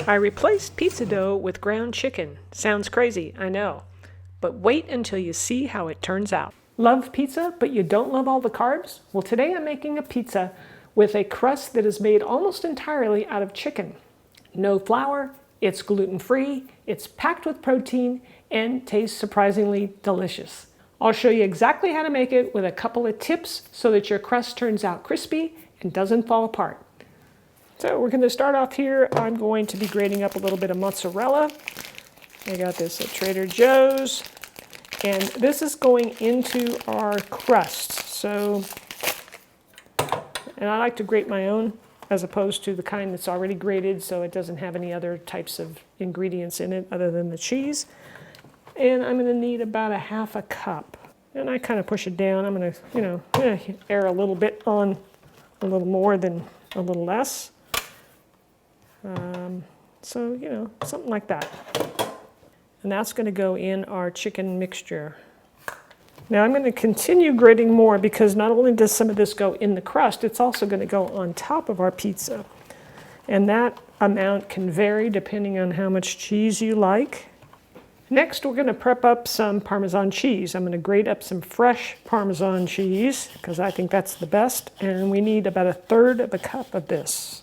I replaced pizza dough with ground chicken. Sounds crazy, I know. But wait until you see how it turns out. Love pizza, but you don't love all the carbs? Well, today I'm making a pizza with a crust that is made almost entirely out of chicken. No flour, it's gluten-free, it's packed with protein, and tastes surprisingly delicious. I'll show you exactly how to make it with a couple of tips so that your crust turns out crispy and doesn't fall apart. So we're going to start off here. I'm going to be grating up a little bit of mozzarella. I got this at Trader Joe's. And this is going into our crust. So, and I like to grate my own as opposed to the kind that's already grated so it doesn't have any other types of ingredients in it other than the cheese. And I'm going to need about a half a cup. And I kind of push it down. I'm going to, err a little bit on a little more than a little less. So, something like that. And that's going to go in our chicken mixture. Now I'm going to continue grating more because not only does some of this go in the crust, it's also going to go on top of our pizza. And that amount can vary depending on how much cheese you like. Next, we're going to prep up some Parmesan cheese. I'm going to grate up some fresh Parmesan cheese because I think that's the best. And we need about 1/3 of a cup of this.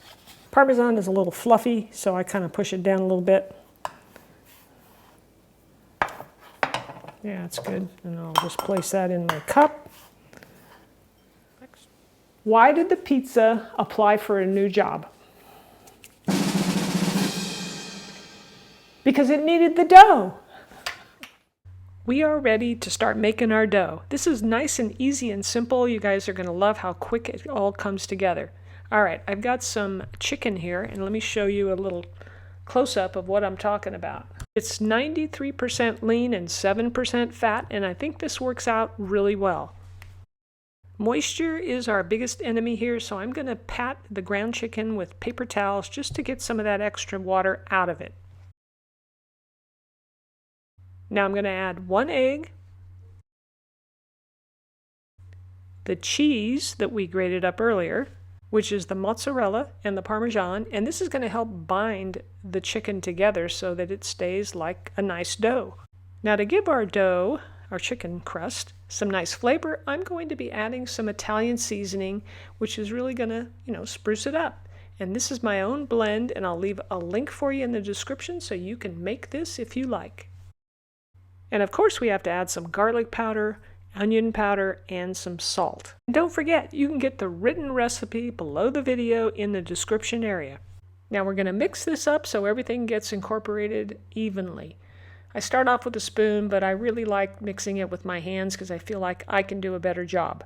Parmesan is a little fluffy, so I kind of push it down a little bit. Yeah, it's good. And I'll just place that in my cup. Next. Why did the pizza apply for a new job? Because it needed the dough. We are ready to start making our dough. This is nice and easy and simple. You guys are going to love how quick it all comes together. All right, I've got some chicken here, and let me show you a little close-up of what I'm talking about. It's 93% lean and 7% fat, and I think this works out really well. Moisture is our biggest enemy here, so I'm going to pat the ground chicken with paper towels just to get some of that extra water out of it. Now I'm going to add 1 egg, the cheese that we grated up earlier, which is the mozzarella and the Parmesan, and this is going to help bind the chicken together so that it stays like a nice dough. Now to give our dough, our chicken crust, some nice flavor, I'm going to be adding some Italian seasoning, which is really going to, spruce it up. And this is my own blend, and I'll leave a link for you in the description so you can make this if you like. And of course we have to add some garlic powder, onion powder, and some salt. And don't forget, you can get the written recipe below the video in the description area. Now we're going to mix this up so everything gets incorporated evenly. I start off with a spoon, but I really like mixing it with my hands because I feel like I can do a better job.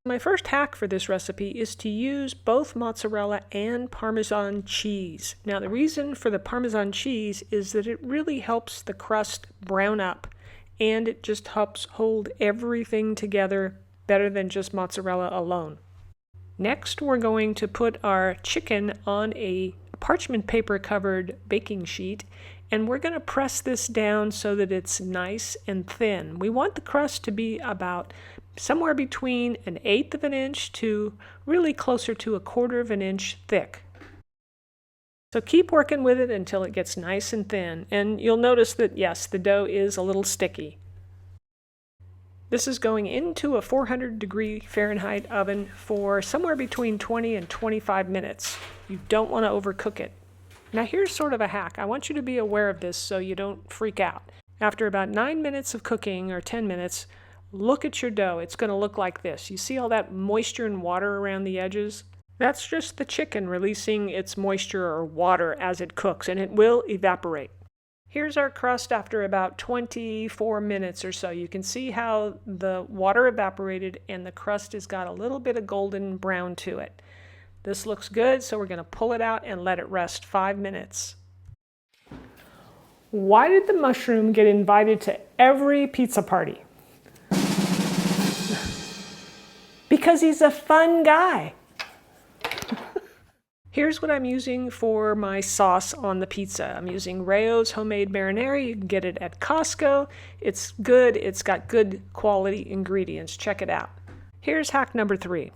My first hack for this recipe is to use both mozzarella and Parmesan cheese. Now the reason for the Parmesan cheese is that it really helps the crust brown up, and it just helps hold everything together better than just mozzarella alone. Next, we're going to put our chicken on a parchment paper covered baking sheet, and we're going to press this down so that it's nice and thin. We want the crust to be about somewhere between 1/8 of an inch to really closer to 1/4 of an inch thick. So keep working with it until it gets nice and thin, and you'll notice that yes, the dough is a little sticky. This is going into a 400-degree Fahrenheit oven for somewhere between 20 and 25 minutes. You don't want to overcook it. Now here's sort of a hack. I want you to be aware of this so you don't freak out. After about 9 minutes of cooking, or 10 minutes, look at your dough. It's going to look like this. You see all that moisture and water around the edges? That's just the chicken releasing its moisture or water as it cooks, and it will evaporate. Here's our crust after about 24 minutes or so. You can see how the water evaporated and the crust has got a little bit of golden brown to it. This looks good, so we're going to pull it out and let it rest 5 minutes. Why did the mushroom get invited to every pizza party? Because he's a fun guy. Here's what I'm using for my sauce on the pizza. I'm using Rayo's homemade marinara. You can get it at Costco. It's good. It's got good quality ingredients. Check it out. Here's hack number 3.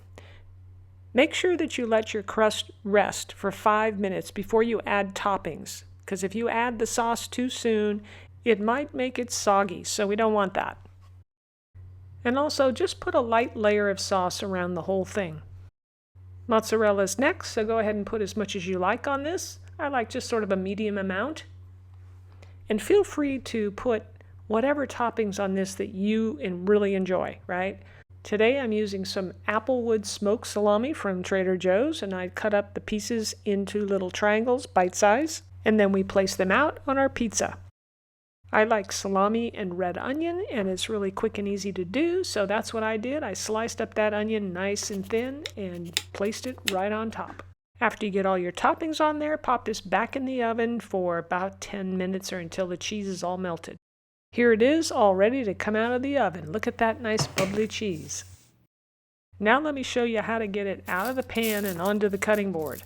Make sure that you let your crust rest for 5 minutes before you add toppings. because if you add the sauce too soon, it might make it soggy, so we don't want that. And also just put a light layer of sauce around the whole thing. Mozzarella is next, so go ahead and put as much as you like on this. I like just sort of a medium amount. And feel free to put whatever toppings on this that you really enjoy, right? Today I'm using some applewood smoked salami from Trader Joe's, and I cut up the pieces into little triangles, bite size, and then we place them out on our pizza. I like salami and red onion, and it's really quick and easy to do, so that's what I did. I sliced up that onion nice and thin and placed it right on top. After you get all your toppings on there, pop this back in the oven for about 10 minutes or until the cheese is all melted. Here it is, all ready to come out of the oven. Look at that nice bubbly cheese. Now let me show you how to get it out of the pan and onto the cutting board.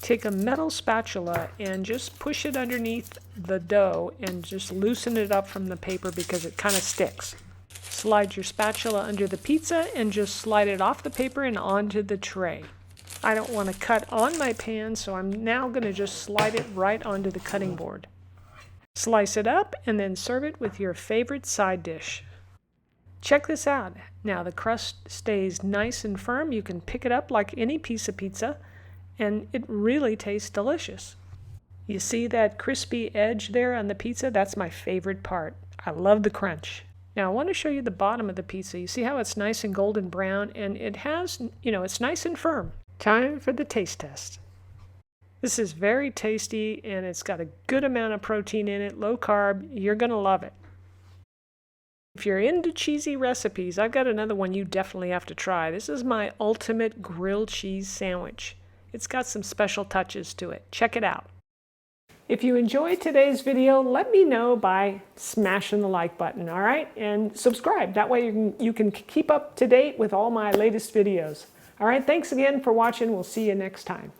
Take a metal spatula and just push it underneath the dough and just loosen it up from the paper because it kind of sticks. Slide your spatula under the pizza and just slide it off the paper and onto the tray. I don't want to cut on my pan, so I'm now going to just slide it right onto the cutting board. Slice it up and then serve it with your favorite side dish. Check this out. Now the crust stays nice and firm. You can pick it up like any piece of pizza, and it really tastes delicious. You see that crispy edge there on the pizza? That's my favorite part. I love the crunch. Now I want to show you the bottom of the pizza. You see how it's nice and golden brown, and it has, it's nice and firm. Time for the taste test. This is very tasty, and it's got a good amount of protein in it, low carb. You're going to love it. If you're into cheesy recipes, I've got another one you definitely have to try. This is my ultimate grilled cheese sandwich. It's got some special touches to it. Check it out. If you enjoyed today's video, let me know by smashing the like button, all right? And subscribe. That way you can keep up to date with all my latest videos. All right, thanks again for watching. We'll see you next time.